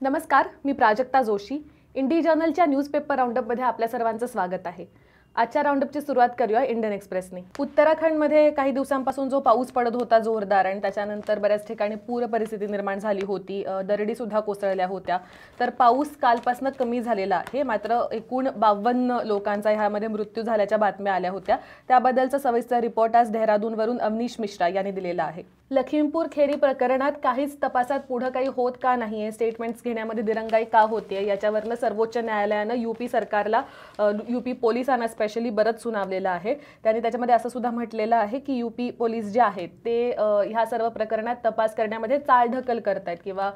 नमस्कार, मी प्राजक्ता जोशी. इंडी जर्नलच्या न्यूजपेपर राऊंडअपमध्ये आपल्या सर्वांचं स्वागत आहे. आजच्या राऊंडअपची सुरुवात करूया इंडियन एक्सप्रेसने. उत्तराखंडमध्ये काही दिवसांपासून जो पाऊस पडत होता जोरदार आणि त्याच्यानंतर बऱ्याच ठिकाणी पूर परिस्थिती निर्माण झाली होती, दरडी सुद्धा कोसळल्या होत्या. तर पाऊस कालपासून कमी झालेला आहे, मात्र एकूण 52 लोकांचा ह्यामध्ये मृत्यू झाल्याच्या बातम्या आल्या होत्या. त्याबद्दलचा सविस्तर रिपोर्ट आज देहरादूनवरून अवनीश मिश्रा यांनी दिलेला आहे. लखीमपूर खेरी प्रकरणात काहीच तपासात पुढे काही होत का नाहीये, स्टेटमेंट्स घेण्यामध्ये दिरंगाई का होते, याच्यावरनं सर्वोच्च न्यायालयानं यूपी सरकारला, यूपी पोलिसांना स्पेशली बरंच सुनावलेलं आहे. त्यांनी त्याच्यामध्ये असं सुद्धा म्हटलेलं आहे की यूपी पोलीस जे आहेत ते ह्या सर्व प्रकरणात तपास करण्यामध्ये चालढकल करतायत किंवा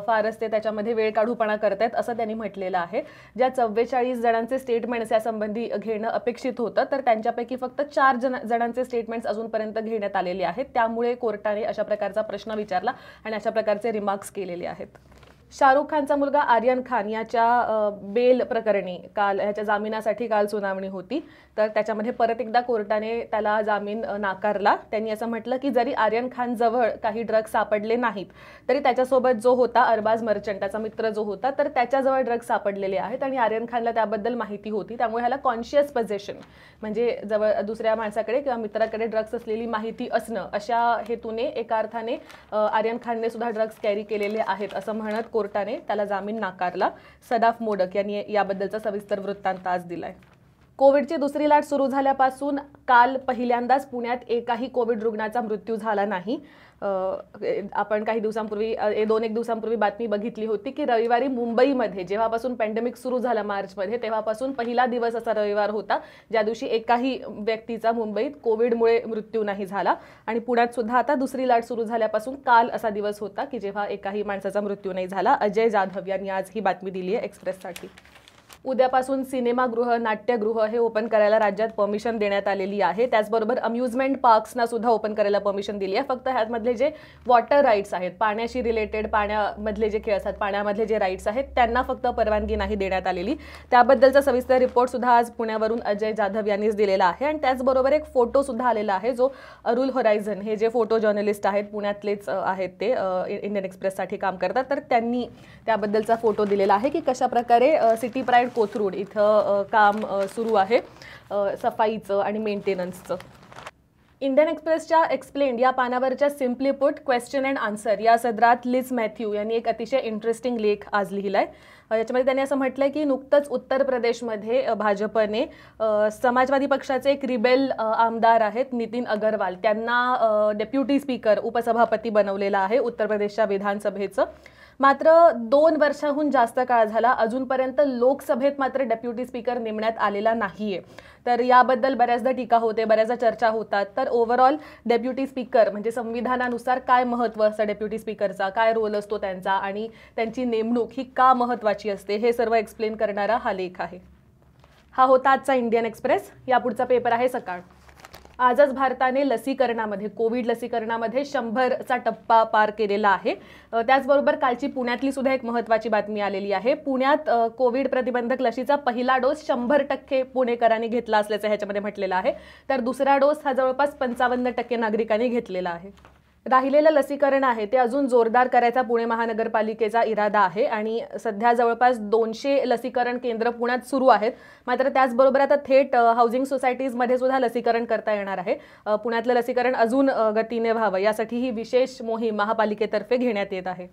फारच ते त्याच्यामध्ये वेळ काढूपणा करतायत असं त्यांनी म्हटलेलं आहे. ज्या 44 जणांचे स्टेटमेंट्स यासंबंधी घेणं अपेक्षित होतं, तर त्यांच्यापैकी फक्त 4 जणांचे स्टेटमेंट्स अजूनपर्यंत घेण्यात आलेले आहेत. त्यामुळे कोर्टाने अशा प्रकारचा प्रश्न विचारला आणि अशा प्रकारचे रिमार्क्स केलेले आहेत. शाहरुख खानचा मुलगा आर्यन खान याच्या बेल प्रकरणी काल ह्याच्या जामिनासाठी काल सुनावणी होती. तर त्याच्यामध्ये परत एकदा कोर्टाने त्याला जामीन नाकारला. त्यांनी असं म्हटलं की जरी आर्यन खान जवळ काही ड्रग्ज सापडले नाहीत, तरी त्याच्यासोबत जो होता अरबाज मर्चंट, त्याचा मित्र जो होता, तर त्याच्याजवळ ड्रग्ज सापडलेले आहेत आणि आर्यन खानला त्याबद्दल माहिती होती. त्यामुळे ह्याला कॉन्शियस पोझेशन म्हणजे जवळ दुसऱ्या माणसाकडे किंवा मित्राकडे ड्रग्ज असलेली माहिती असणं, अशा हेतूने एका अर्थाने आर्यन खानने सुद्धा ड्रग्ज कॅरी केलेले आहेत असं म्हणत कोर्टाने त्याला जामीन नाकारला. सदाफ मोडक यांनी याबद्दलचा सविस्तर वृत्तांत आज दिलाय. कोविडची दुसरी लाट सुरू झाल्यापासून काल पहिल्यांदाच पुण्यात एकाही कोविड रुग्णाचा मृत्यू झाला नाही. आपण काही दिवसांपूर्वी 2-1 दिवसांपूर्वी बातमी बघितली होती की रविवारी मुंबईमध्ये जेव्हापासून पॅन्डेमिक सुरू झाला मार्चमध्ये, तेव्हापासून पहिला दिवस असा रविवार होता ज्या दिवशी एकाही व्यक्तीचा मुंबईत कोविडमुळे मृत्यू नाही झाला. आणि पुण्यात सुद्धा आता दुसरी लाट सुरू झाल्यापासून काल असा दिवस होता की जेव्हा एकाही माणसाचा मृत्यू नाही झाला. अजय जाधव यांनी आज ही बातमी दिली आहे एक्सप्रेससाठी. उद्यापासून सिनेमागृह, नाट्यगृह हे ओपन करायला राज्यात परमिशन देण्यात आलेली आहे. त्याचबरोबर अम्युजमेंट पार्क्सना सुद्धा ओपन करायला परमिशन दिली आहे. फक्त ह्यामधले जे वॉटर राईड्स आहेत, पाण्याशी रिलेटेड, पाण्यामधले जे खेळ असतात, पाण्यामधले जे राईड्स आहेत, त्यांना फक्त परवानगी नाही देण्यात आलेली. त्याबद्दलचा सविस्तर रिपोर्ट सुद्धा आज पुण्यावरून अजय जाधव यांनीच दिलेला आहे. आणि त्याचबरोबर एक फोटो सुद्धा आलेला आहे जो अरुल होरायझन हे जे फोटो जर्नलिस्ट आहेत, पुण्यातलेच आहेत, ते इंडियन एक्सप्रेससाठी काम करतात, तर त्यांनी त्याबद्दलचा फोटो दिलेला आहे की कशा प्रकारे सिटी प्राईड कोथरूड इथं काम सुरू आहे सफाईचं आणि मेंटेनन्सचं. इंडियन एक्सप्रेसच्या एक्सप्लेन्ड या पानावरच्या simply put question and answer या सदरात लिज मॅथ्यू यांनी एक अतिशय इंटरेस्टिंग लेख आज लिहिलाय. याच्यामध्ये त्यांनी असं म्हटलंय की नुकतंच उत्तर प्रदेशमध्ये भाजपने समाजवादी पक्षाचे एक रिबेल आमदार आहेत नितीन अगरवाल, त्यांना डेप्युटी स्पीकर, उपसभापती बनवलेला आहे उत्तर प्रदेशच्या विधानसभेचं. मात्र 2 वर्षाहून जास्त काळ झाला, अजूनपर्यंत लोकसभेत मात्र डेप्युटी स्पीकर नेमण्यात आलेला नाहीये. तर याबद्दल बऱ्याचदा टीका होते, बऱ्याचदा चर्चा होतात. तर ओव्हरऑल डेप्युटी स्पीकर म्हणजे संविधानानुसार काय महत्त्व असतं डेप्युटी स्पीकरचा, काय रोल असतो त्यांचा आणि त्यांची नेमणूक ही का महत्त्वाची असते, हे सर्व एक्सप्लेन करणारा हा लेख आहे. हा होता आजचा इंडियन एक्सप्रेस. यापुढचा पेपर आहे सकाळ. आजच भारताने लसीकरणामध्ये, कोविड लसीकरणामध्ये 100चा टप्पा पार केलेला आहे. त्याचबरोबर कालची पुण्यातली सुद्धा एक महत्त्वाची बातमी आलेली आहे. पुण्यात कोविड प्रतिबंधक लसीचा पहिला डोस 100% पुणेकरांनी घेतला असल्याचं ह्याच्यामध्ये म्हटलेलं आहे. तर दुसरा डोस हा जवळपास 55% नागरिकांनी घेतलेला आहे. राहिलेलं लसीकरण आहे ते अजून जोरदार करायचा पुणे महानगरपालिकेचा इरादा आहे आणि सध्या जवळपास 200 लसीकरण केंद्र पुण्यात सुरू आहेत. मात्र त्याचबरोबर आता थेट हाऊसिंग सोसायटीजमध्ये सुद्धा लसीकरण करता येणार आहे. पुण्यातलं लसीकरण अजून गतीने व्हावं यासाठी ही विशेष मोहीम महापालिकेतर्फे घेण्यात येत आहे.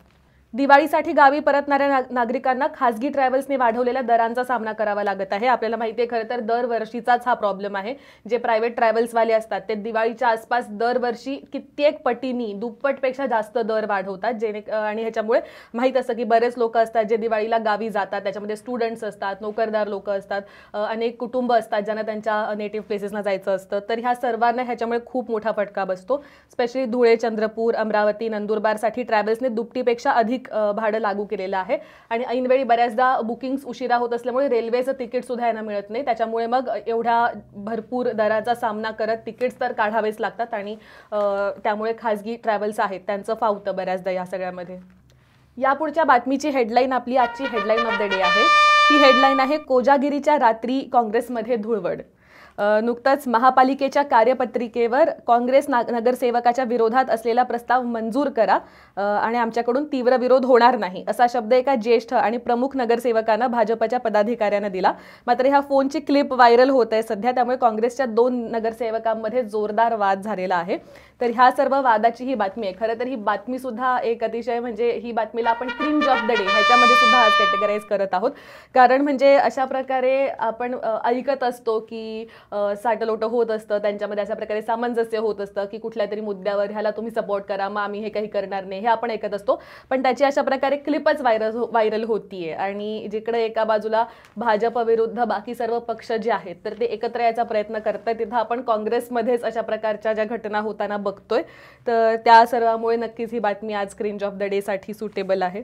दिवाळीसाठी गावी परतणाऱ्या नागरिकांना खासगी ट्रॅव्हल्सने वाढवलेल्या दरांचा सामना करावा लागत आहे. आपल्याला माहिती आहे खरं तर दरवर्षीचाच हा प्रॉब्लेम आहे. जे प्रायव्हेट ट्रॅव्हल्सवाले असतात ते दिवाळीच्या आसपास दरवर्षी कित्येक पटींनी, दुप्पटपेक्षा जास्त दर वाढवतात. आणि ह्याच्यामुळे माहीत असतं की बरेच लोक असतात जे दिवाळीला गावी जातात, त्याच्यामध्ये स्टुडंट्स असतात, नोकरदार लोक असतात, अनेक कुटुंब असतात ज्यांना त्यांच्या नेटिव्ह प्लेसेसना जायचं असतं. तर ह्या सर्वांना ह्याच्यामुळे खूप मोठा फटका बसतो. स्पेशली धुळे, चंद्रपूर, अमरावती, नंदुरबारसाठी ट्रॅव्हल्सने दुपटीपेक्षा अधिक भाडं लागू केलेलं आहे. आणि ऐनवेळी बऱ्याचदा बुकिंग्स उशिरा होत असल्यामुळे रेल्वेचं तिकीट सुद्धा यांना मिळत नाही. त्याच्यामुळे मग एवढ्या भरपूर दराचा सामना करत तिकीट्स तर काढावेच लागतात आणि त्यामुळे खासगी ट्रॅव्हल्स आहेत त्यांचं फावतं बऱ्याचदा या सगळ्यामध्ये. यापुढच्या बातमीची हेडलाईन आपली आजची हेडलाईन ऑफ द डे आहे. ही हेडलाईन आहे कोजागिरीच्या रात्री काँग्रेसमध्ये धुळवड. नुकतंच महापालिकेच्या कार्यपत्रिकेवर काँग्रेस नगरसेवकाच्या विरोधात असलेला प्रस्ताव मंजूर करा आणि आमच्याकडून तीव्र विरोध होणार नाही असा शब्द एका ज्येष्ठ आणि प्रमुख नगरसेवकांना भाजपच्या पदाधिकाऱ्यांना दिला. मात्र ह्या फोनची क्लिप व्हायरल होत आहे सध्या, त्यामुळे काँग्रेसच्या 2 नगरसेवकांमध्ये जोरदार वाद झालेला आहे. तर ह्या सर्व वादाची ही बातमी आहे. खरं तर ही बातमी सुद्धा एक अतिशय म्हणजे ही बातमीला आपण क्रिंज ऑफ द डे ह्याच्यामध्ये सुद्धा आज कॅटेगराईज करत आहोत. कारण म्हणजे अशा प्रकारे आपण ऐकत असतो की साटलोटं होत असतं, त्यांच्यामध्ये अशा प्रकारे सामंजस्य होत असतं की कुठल्या तरी मुद्द्यावर ह्याला तुम्ही सपोर्ट करा, मग आम्ही हे काही करणार नाही, हे आपण ऐकत असतो. पण त्याची अशा प्रकारे क्लिपच व्हायरल होतीये आणि जिकडे एका बाजूला भाजप विरुद्ध बाकी सर्व पक्ष जे आहेत तर ते एकत्र यायचा प्रयत्न करतात, तिथं आपण काँग्रेसमध्येच अशा प्रकारच्या ज्या घटना होताना बघतोय. तर त्या सर्वामुळे नक्कीच ही बातमी आज क्रिंज ऑफ द डे साठी सुटेबल आहे.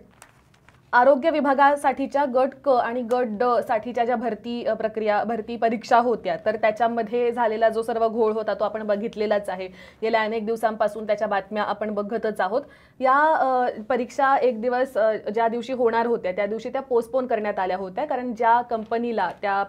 आरोग्य विभागासाठीच्या गट क आणि गट ड साठीच्या ज्या भरती परीक्षा होत्या तर त्याच्यामध्ये झालेला जो सर्व घोळ होता तो आपण बघितलेलाच आहे. गेल्या अनेक दिवसांपासून त्याच्या बातम्या आपण बघतच आहोत. या परीक्षा एक दिवस ज्या दिवशी होणार होत्या त्या दिवशी त्या पोस्टपोन करण्यात आल्या होत्या, कारण ज्या कंपनीला त्या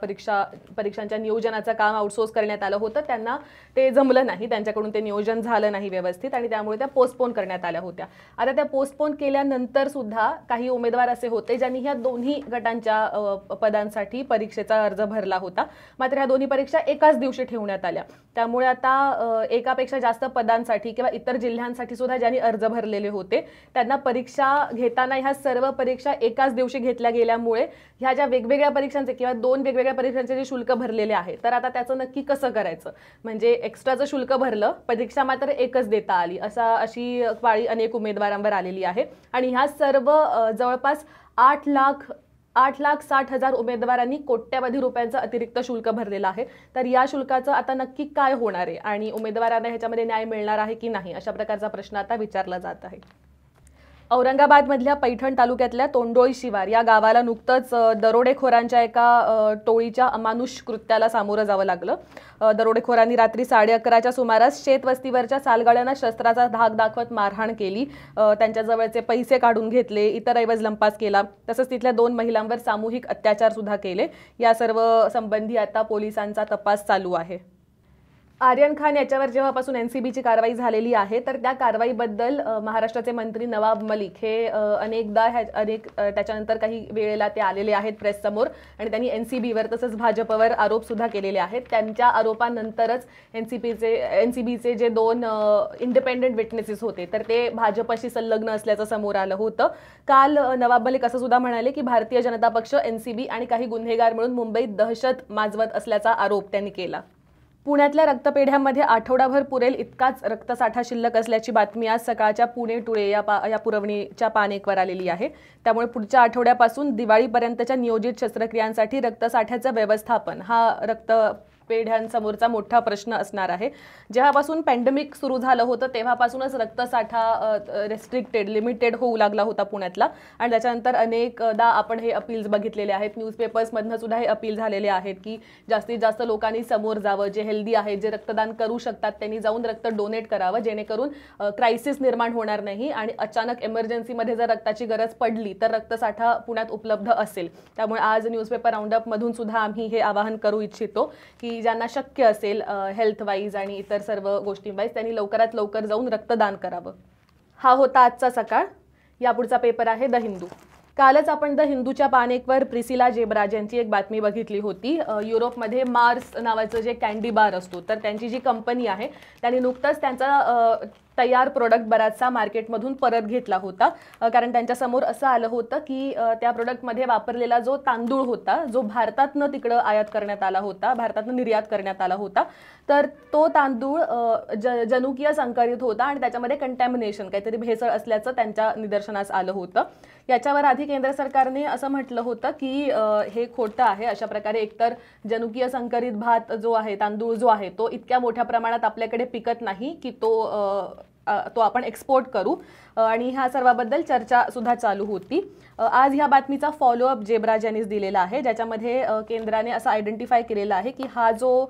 परीक्षांच्या नियोजनाचं काम आउटसोर्स करण्यात आलं होतं त्यांना ते जमलं नाही, त्यांच्याकडून ते नियोजन झालं नाही व्यवस्थित आणि त्यामुळे त्या पोस्टपोन करण्यात आल्या होत्या. आता त्या पोस्टपोन केल्यानंतर सुद्धा काही उमेदवार असे होते ज्यांनी ह्या दोन्ही गटांच्या पदांसाठी परीक्षेचा अर्ज भरला होता. मात्र ह्या दोन्ही परीक्षा एकाच दिवशी ठेवण्यात आल्या. त्यामुळे आता एकापेक्षा जास्त पदांसाठी किंवा इतर जिल्ह्यांसाठी सुद्धा ज्यांनी अर्ज भरलेले होते त्यांना परीक्षा घेताना ह्या सर्व परीक्षा एकाच दिवशी घेतल्या गेल्यामुळे ह्या ज्या वेगवेगळ्या परीक्षांचे किंवा 2 वेगवेगळ्या परीक्षांचे जे शुल्क भरलेले आहे तर आता त्याचं नक्की कसं करायचं, म्हणजे एक्स्ट्राचं शुल्क भरलं, परीक्षा मात्र एकच देता आली, अशी पाळी अनेक उमेदवारांवर आलेली आहे. आणि ह्या सर्व जवळपास 8,60,000 उमेदवारांनी कोट्यावधी रुपयांचं अतिरिक्त शुल्क भरलेलं आहे. तर या शुल्काचं आता नक्की काय होणार आहे आणि उमेदवारांना ह्याच्यामध्ये न्याय मिळणार आहे की नाही, अशा प्रकारचा प्रश्न आता विचारला जात आहे. औरंगाबादमधल्या पैठण तालुक्यातल्या तोंडोळी शिवार या गावाला नुकतंच दरोडेखोरांच्या एका टोळीच्या अमानुष कृत्याला सामोरं जावं लागलं. दरोडेखोरांनी रात्री 11:30च्या सुमारास शेतवस्तीवरच्या सालगाड्यांना शस्त्राचा धाक दाखवत मारहाण केली, त्यांच्या जवळचे पैसे काढून घेतले, इतर ऐवज लंपास केला, तसंच तिथल्या 2 महिलांवर सामूहिक अत्याचार सुद्धा केले. या सर्व संबंधी आता पोलिसांचा तपास चालू आहे. आर्यन खान याच्यावर जेव्हापासून एनसीबीची कारवाई झालेली आहे तर त्या कारवाईबद्दल महाराष्ट्राचे मंत्री नवाब मलिक हे अनेकदा त्याच्यानंतर काही वेळेला ते आलेले आहेत प्रेस समोर आणि त्यांनी एनसीबीवर तसंच भाजपवर आरोप सुद्धा केलेले आहेत. त्यांच्या आरोपानंतरच एनसीबीचे जे 2 इंडिपेंडेंट विटनेसेस होते तर ते भाजपशी संलग्न असल्याचं समोर आलं होतं. काल नवाब मलिक असं सुद्धा म्हणाले की भारतीय जनता पक्ष, एनसीबी आणि काही गुन्हेगार मिळून मुंबईत दहशत माजवत असल्याचा आरोप त्यांनी केला. पुण्यातल्या रक्तपेढ्यांमध्ये आठवडाभर पुरेल इतकाच रक्तसाठा शिल्लक असल्याची बातमी आज सकाळच्या पुणे टुडे या पुरवणीच्या पान 1वर आलेली आहे. त्यामुळे पुढच्या आठवड्यापासून दिवाळीपर्यंतच्या नियोजित शस्त्रक्रियांसाठी रक्तसाठ्याचं व्यवस्थापन हा पेढ्यांसमोरचा मोठा प्रश्न असणार आहे. जेव्हापासून पॅन्डेमिक सुरू झालं होतं तेव्हापासूनच रक्तसाठा लिमिटेड होऊ लागला होता पुण्यातला आणि त्याच्यानंतर अनेकदा आपण हे अपील्स बघितलेले आहेत. न्यूजपेपर्समधनं सुद्धा हे अपील झालेले आहेत की जास्तीत जास्त लोकांनी समोर जावं, जे हेल्दी आहेत, जे रक्तदान करू शकतात त्यांनी जाऊन रक्त डोनेट करावं, जेणेकरून क्रायसिस निर्माण होणार नाही आणि अचानक एमर्जन्सीमध्ये जर रक्ताची गरज पडली तर रक्तसाठा पुण्यात उपलब्ध असेल. त्यामुळे आज न्यूजपेपर राऊंडअप मधून सुद्धा आम्ही हे आवाहन करू इच्छितो की ज्यांना शक्य असेल हेल्थ वाईज आणि इतर सर्व गोष्टींवाईज त्यांनी लवकरात लवकर जाऊन रक्तदान करावं. हा होता आजचा सकाळ. यापुढचा पेपर आहे द हिंदू. कालच आपण द हिंदूच्या पान 1वर प्रिसिला जेबराज यांची एक बातमी बघितली होती. युरोपमध्ये मार्स नावाचं जे कॅन्डी बार असतो तर त्यांची जी कंपनी आहे त्यांनी नुकतंच त्यांचा तयार प्रोडक्ट बराचसा मार्केटमधून परत घेतला होता, कारण त्यांच्यासमोर असं आलं होतं की त्या प्रोडक्टमध्ये वापरलेला जो तांदूळ होता जो भारतातनं तिकडं आयात करण्यात आला होता, भारतातनं निर्यात करण्यात आला होता, तर तो तांदूळ जनुकीय संकरित होता आणि त्याच्यामध्ये कंटॅमिनेशन काहीतरी भेसळ असल्याचं त्यांच्या निदर्शनास आलं होतं. याच्यावर आधी केंद्र सरकारने असं म्हटलं होतं की हे खोटं आहे. अशा प्रकारे एकतर जनुकीय संकरित भात जो आहे, तांदूळ जो आहे तो इतक्या मोठ्या प्रमाणात आपल्याकडे पिकत नाही की तो तो आपण एक्सपोर्ट करू आणि ह्या सर्वाबद्दल चर्चा सुद्धा चालू होती. आज ह्या बातमीचा फॉलोअप जेबराज यांनीच दिलेला आहे, ज्याच्यामध्ये केंद्राने असं आयडेंटिफाय केलेलं आहे की हा जो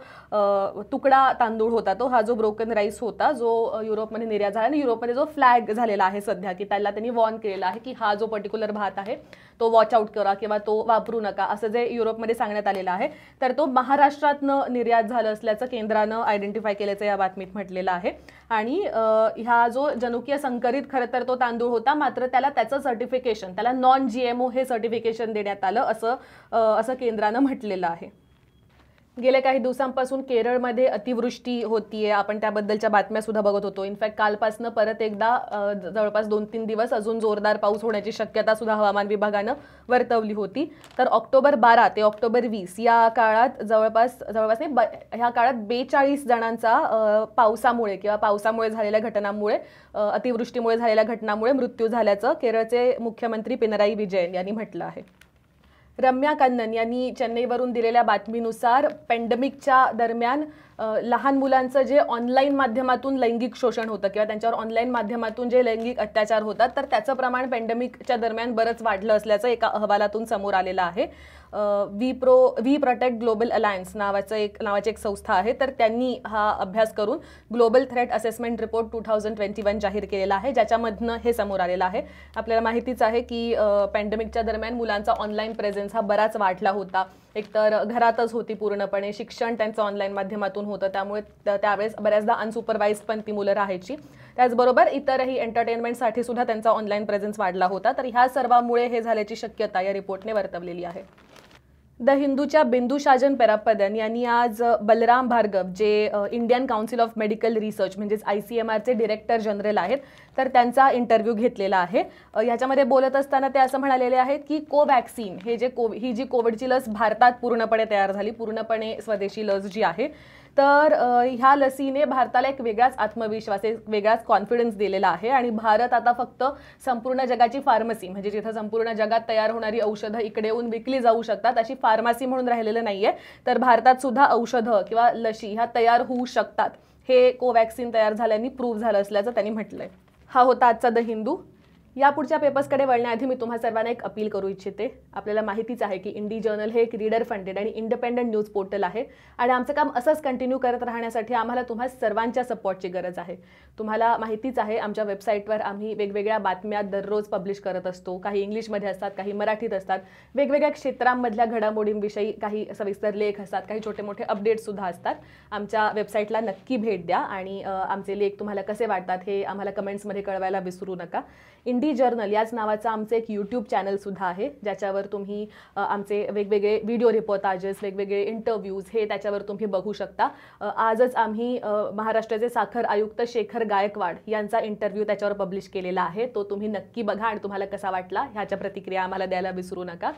तुकडा तांदूळ होता, तो हा जो ब्रोकन राईस होता, जो युरोपमध्ये निर्यात झाला आणि युरोपमध्ये जो फ्लॅग झालेला आहे सध्या, की त्याला त्यांनी वॉर्न केलेला आहे की हा जो पर्टिक्युलर भात आहे तो वॉच आउट करा किंवा तो वापरू नका, असं जे युरोपमध्ये सांगण्यात आलेलं आहे. तर तो महाराष्ट्रातनं निर्यात झालं असल्याचं केंद्रानं आयडेंटिफाय केल्याचं या बातमीत म्हटलेलं आहे. आणि ह्या जो जनुकीय संकरित खरं तर तो तांदूळ होता, मात्र त्याचं सर्टिफिकेशन, त्याला नॉन GMO हे सर्टिफिकेशन देण्यात आलं असं केंद्रानं म्हटलेलं आहे. गेल्या काही दिवसांपासून केरळमध्ये अतिवृष्टी होतीये, आपण त्याबद्दलच्या बातम्या सुद्धा बघत होतो. इनफॅक्ट कालपासनं परत एकदा जवळपास 2-3 दिवस अजून जोरदार पाऊस होण्याची शक्यता सुद्धा हवामान विभागानं वर्तवली होती. तर ऑक्टोबर 12 ते ऑक्टोबर 20 या काळात जवळपास ह्या काळात 42 जणांचा पावसामुळे किंवा पावसामुळे झालेल्या घटनांमुळे, अतिवृष्टीमुळे झालेल्या घटनांमुळे मृत्यू झाल्याचं केरळचे मुख्यमंत्री पिनराई विजयन यांनी म्हटलं आहे. रम्या कन्नन यांनी चेन्नईवरून दिलेल्या बातमीनुसार पॅन्डेमिकच्या दरम्यान लहान मुलांचं जे ऑनलाईन माध्यमातून लैंगिक शोषण होतं किंवा त्यांच्यावर ऑनलाईन माध्यमातून जे लैंगिक अत्याचार होतात, तर त्याचं प्रमाण पॅन्डेमिकच्या दरम्यान बरंच वाढलं असल्याचं एका अहवालातून समोर आलेलं आहे. वी प्रोटेक्ट ग्लोबल अलायन्स नावाची एक संस्था आहे, तर त्यांनी हा अभ्यास करून ग्लोबल थ्रेट असेसमेंट रिपोर्ट 2021 जाहीर केलेला आहे, ज्याच्यामधनं हे समोर आलेलं आहे. आपल्याला माहितीच आहे की पॅन्डेमिकच्या दरम्यान मुलांचा ऑनलाईन प्रेझेन्स हा बराच वाढला होता. एकतर घरातच होती पूर्णपणे, शिक्षण त्यांचं ऑनलाईन माध्यमातून होतं, त्यामुळे त्यावेळेस बऱ्याचदा अनसुपरवाइज्ड पण ती मुलं राहायची. त्याचबरोबर इतरही एंटरटेनमेंटसाठी सुद्धा त्यांचा ऑनलाईन प्रेझेन्स वाढला होता. तर ह्या सर्वांमुळे हे झाल्याची शक्यता या रिपोर्टने वर्तवलेली आहे. द हिंदूच्या बिंदू शाजन पेराप्पदन यांनी आज बलराम भार्गव, जे Indian council of medical research म्हणजेच ICMRचे डिरेक्टर जनरल आहेत, तर त्यांचा इंटरव्ह्यू घेतलेला आहे. ह्याच्यामध्ये बोलत असताना ते असं म्हणालेले आहेत की कोवॅक्सिन ही जी कोविडची लस भारतात पूर्णपणे तयार झाली, पूर्णपणे स्वदेशी लस जी आहे, तर ह्या लसीने भारताला एक वेगळाच आत्मविश्वास, एक वेगळाच कॉन्फिडन्स दिलेला आहे. आणि भारत आता फक्त संपूर्ण जगाची फार्मसी, म्हणजे जिथं संपूर्ण जगात तयार होणारी औषधं इकडे येऊन विकली जाऊ शकतात अशी फार्मसी म्हणून राहिलेलं नाहीये, तर भारतात सुद्धा औषधं किंवा लशी ह्या तयार होऊ शकतात, हे कोवॅक्सिन तयार झाल्याने प्रूव्ह झालं असल्याचं त्यांनी म्हटलंय. हा होता आजचा द हिंदू. या पुढच्या पेपर्सकडे वळण्याआधी मी तुम्हा सर्वांना एक अपील करू इच्छिते. आपल्याला माहितीच आहे की इंडी जर्नल हे एक रीडर फंडेड आणि इंडिपेंडंट न्यूज पोर्टल आहे आणि आमचं काम असंच कंटिन्यू करत राहण्यासाठी आम्हाला तुम्हा सर्वांच्या सपोर्टची गरज आहे. तुम्हाला माहितीच आहे आमच्या वेबसाईटवर आम्ही वेगवेगळ्या बातम्या दररोज पब्लिश करत असतो. काही इंग्लिशमध्ये असतात, काही मराठीत असतात. वेगवेगळ्या क्षेत्रांमधल्या घडामोडींविषयी काही सविस्तर लेख असतात, काही छोटे मोठे अपडेट्ससुद्धा असतात. आमच्या वेबसाईटला नक्की भेट द्या आणि आमचे लेख तुम्हाला कसे वाटतात हे आम्हाला कमेंट्समध्ये कळवायला विसरू नका. इंडी जर्नल याच नावाचं आमचं एक यूट्यूब चॅनल सुद्धा आहे, ज्याच्यावर तुम्ही आमचे वेगवेगळे व्हिडिओ रिपोर्टाजेस, वेगवेगळे इंटरव्ह्यूज हे त्याच्यावर तुम्ही बघू शकता. आजच आम्ही महाराष्ट्राचे साखर आयुक्त शेखर गायकवाड यांचा इंटरव्ह्यू त्याच्यावर पब्लिश केलेला आहे. तो तुम्ही नक्की बघा आणि तुम्हाला कसा वाटला ह्याच्या प्रतिक्रिया आम्हाला द्यायला विसरू नका.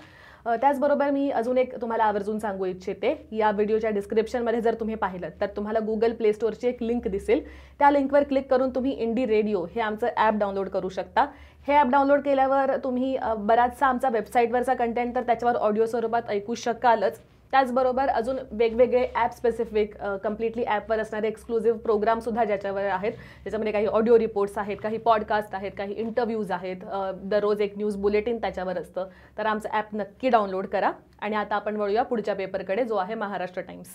त्याचबरोबर मी अजून एक तुम्हाला आवर्जून सांगू इच्छिते. या व्हिडिओच्या डिस्क्रिप्शनमध्ये जर तुम्ही पाहिलं तर तुम्हाला गुगल प्ले स्टोअरची एक लिंक दिसेल. त्या लिंकवर क्लिक करून तुम्ही इंडी रेडिओ हे आमचं ॲप डाउनलोड करू शकता. हे ॲप डाउनलोड केल्यावर तुम्ही बराचसा आमचा वेबसाईटवरचा कंटेंट तर त्याच्यावर ऑडिओ स्वरूपात ऐकू शकालच. त्याचबरोबर अजून वेगवेगळे ॲप स्पेसिफिक कम्प्लिटली ॲपवर असणारे एक्सक्लुझिव्ह प्रोग्रामसुद्धा ज्याच्यावर आहेत. त्याच्यामध्ये काही ऑडिओ रिपोर्ट्स आहेत, काही पॉडकास्ट आहेत, काही इंटरव्ह्यूज आहेत. दररोज एक न्यूज बुलेटिन त्याच्यावर असतं. तर आमचं ॲप नक्की डाउनलोड करा. आणि आता आपण वळूया पुढच्या पेपरकडे, जो आहे महाराष्ट्र टाइम्स.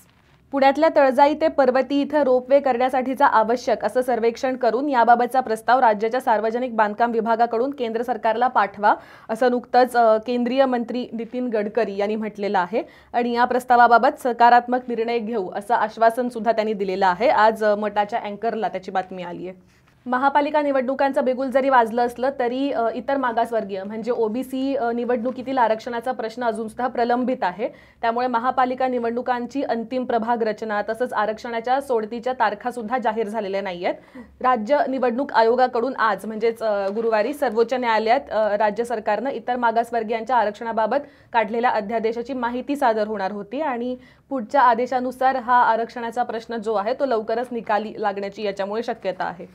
पुण्यातल्या तळजाई ते पर्वती इथं रोपवे करण्यासाठीचा आवश्यक असं सर्वेक्षण करून याबाबतचा प्रस्ताव राज्याच्या सार्वजनिक बांधकाम विभागाकडून केंद्र सरकारला पाठवा, असं नुकतंच केंद्रीय मंत्री नितीन गडकरी यांनी म्हटलेलं आहे. आणि या प्रस्तावाबाबत सकारात्मक निर्णय घेऊ असं आश्वासन सुद्धा त्यांनी दिलेलं आहे. आज मटाच्या अँकरला त्याची बातमी आली आहे. महापालिका निवडणुकांचं बिगुल जरी वाजलं असलं तरी इतर मागासवर्गीय म्हणजे OBC निवडणुकीतील आरक्षणाचा प्रश्न अजून सुद्धा प्रलंबित आहे. त्यामुळे महापालिका निवडणुकांची अंतिम प्रभाग रचना तसंच आरक्षणाच्या सोडतीच्या तारखा सुद्धा जाहीर झालेल्या नाहीयेत. राज्य निवडणूक आयोगाकडून आज म्हणजेच गुरुवारी सर्वोच्च न्यायालयात राज्य सरकारनं इतर मागासवर्गीयांच्या आरक्षणाबाबत काढलेल्या अध्यादेशाची माहिती सादर होणार होती आणि पुढच्या आदेशानुसार हा आरक्षणाचा प्रश्न जो आहे तो लवकरच निकाली लागण्याची याच्यामुळे शक्यता आहे.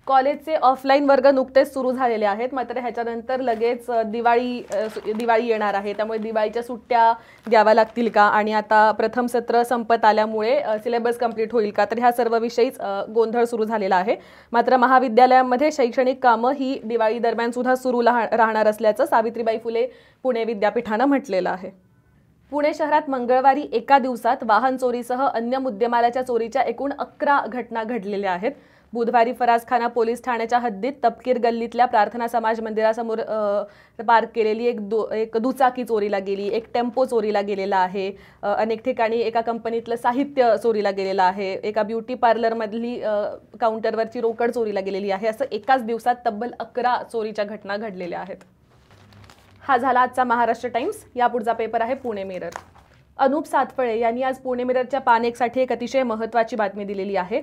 कॉलेजचे ऑफलाईन वर्ग नुकतेच सुरू झालेले आहेत, मात्र ह्याच्यानंतर लगेच दिवाळी येणार आहे, त्यामुळे दिवाळीच्या सुट्ट्या द्याव्या लागतील का आणि आता प्रथम सत्र संपत आल्यामुळे सिलेबस कंप्लीट होईल का, तर ह्या सर्व विषयीच गोंधळ सुरू झालेला आहे. मात्र महाविद्यालयामध्ये शैक्षणिक कामं ही दिवाळी दरम्यान सुद्धा सुरू राहणार असल्याचं सावित्रीबाई फुले पुणे विद्यापीठानं म्हटलेलं आहे. पुणे शहरात मंगळवारी एका दिवसात वाहन चोरीसह अन्य मुद्देमालाच्या चोरीच्या एकूण 11 घटना घडलेल्या आहेत. बुधवारी फराजखाना पोलीस ठाण्याच्या हद्दीत तपकीर गल्लीतल्या प्रार्थना समाज मंदिरासमोर पार्क केलेली एक दुचाकी चोरीला गेली, एक टेम्पो चोरीला गेलेला आहे. अनेक ठिकाणी एका कंपनीतलं साहित्य चोरीला गेलेलं आहे. एका ब्युटी पार्लरमधली काउंटरवरची रोकड चोरीला गेलेली आहे. असं एकाच दिवसात तब्बल 11 चोरीच्या घटना घडलेल्या आहेत. हा झाला आजचा महाराष्ट्र टाइम्स. यापुढचा पेपर आहे पुणे मिरर. अनुप सातफळे यांनी आज पुणे मिररच्या पान 1 साठी एक अतिशय महत्त्वाची बातमी दिलेली आहे.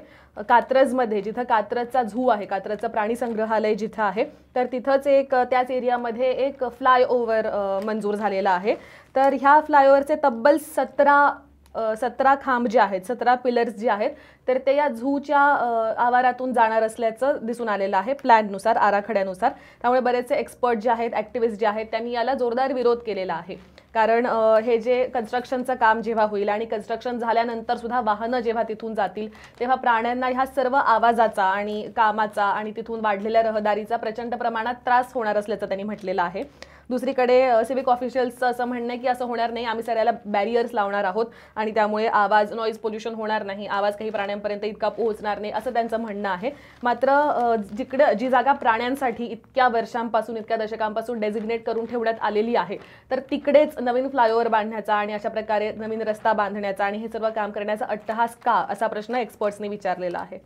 कात्रजमध्ये, जिथं कात्रजचा झू आहे, कात्रजचं प्राणी संग्रहालय जिथं आहे, तर तिथंच त्याच एरियामध्ये एक फ्लायओव्हर मंजूर झालेला आहे. तर ह्या फ्लायओव्हरचे तब्बल 17 खांब जे आहेत, 17 पिलर्स जे आहेत, तर ते या झूच्या आवारातून जाणार असल्याचं दिसून आलेलं आहे प्लॅननुसार, आराखड्यानुसार. त्यामुळे बरेचसे एक्सपर्ट जे आहेत, ॲक्टिव्हिस्ट जे आहेत, त्यांनी याला जोरदार विरोध केलेला आहे. कारण हे जे कन्स्ट्रक्शनचं काम जेव्हा होईल आणि कन्स्ट्रक्शन झाल्यानंतर सुद्धा वाहनं जेव्हा तिथून जातील, तेव्हा प्राण्यांना ह्या सर्व आवाजाचा आणि कामाचा आणि तिथून वाढलेल्या रहदारीचा प्रचंड प्रमाणात त्रास होणार असल्याचं त्यांनी म्हटलेलं आहे. दुसरीकडे सिव्हिक ऑफिशियल्सचं असं म्हणणं आहे की असं होणार नाही, आम्ही सगळ्याला बॅरियर्स लावणार आहोत आणि त्यामुळे नॉईज पोल्युशन होणार नाही, आवाज काही प्राण्यांपर्यंत इतका पोहोचणार नाही, असं त्यांचं म्हणणं आहे. मात्र जी जागा प्राण्यांसाठी इतक्या वर्षांपासून, इतक्या दशकांपासून डेझिग्नेट करून ठेवण्यात आलेली आहे, तर तिकडेच नवीन फ्लायओव्हर बांधण्याचा आणि अशा प्रकारे नवीन रस्ता बांधण्याचा आणि हे सर्व काम करण्याचा अट्टहास का, असा प्रश्न एक्सपर्ट्सनी विचारलेला आहे.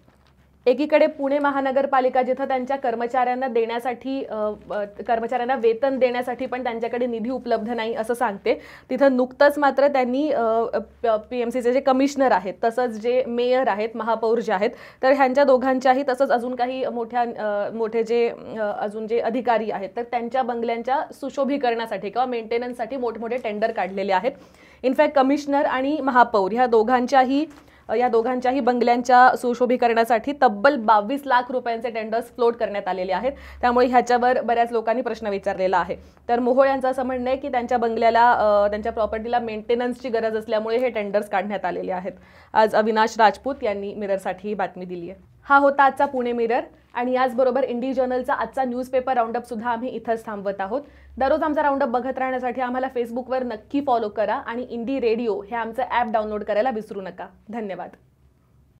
एकीकडे पुणे महानगरपालिका जिथं त्यांच्या कर्मचाऱ्यांना वेतन देण्यासाठी पण त्यांच्याकडे निधी उपलब्ध नाही असं सांगते, तिथं नुकतंच मात्र त्यांनी PMCचे जे कमिशनर आहेत, तसंच जे मेयर आहेत, महापौर जे आहेत, तर ह्यांच्या दोघांच्याही, तसंच अजून काही मोठे जे अजून जे अधिकारी आहेत, तर त्यांच्या बंगल्यांच्या सुशोभीकरणासाठी किंवा मेंटेनन्ससाठी मोठमोठे टेंडर काढलेले आहेत. इनफॅक्ट कमिशनर आणि महापौर या दोघांच्याही बंगल्यांच्या सुशोभीकरणासाठी तब्बल 22 लाख रुपयांचे टेंडर्स फ्लोट करण्यात आलेले आहेत. त्यामुळे ह्याच्यावर बऱ्याच लोकांनी प्रश्न विचारलेला आहे. तर मोहोळ यांचं असं म्हणणं आहे की त्यांच्या बंगल्याला, त्यांच्या प्रॉपर्टीला मेंटेनन्सची गरज असल्यामुळे हे टेंडर्स काढण्यात आलेले आहेत. आज अविनाश राजपूत यांनी मिररसाठी ही बातमी दिली आहे. हा होता आजचा पुणे मिरर आणि याचबरोबर इंडी जर्नलचा आजचा न्यूजपेपर राऊंडअप सुद्धा आम्ही इथंच थांबवत आहोत. दररोज आमचा राऊंडअप बघत राहण्यासाठी आम्हाला फेसबुकवर नक्की फॉलो करा आणि इंडी रेडिओ हे आमचं ॲप डाउनलोड करायला विसरू नका. धन्यवाद.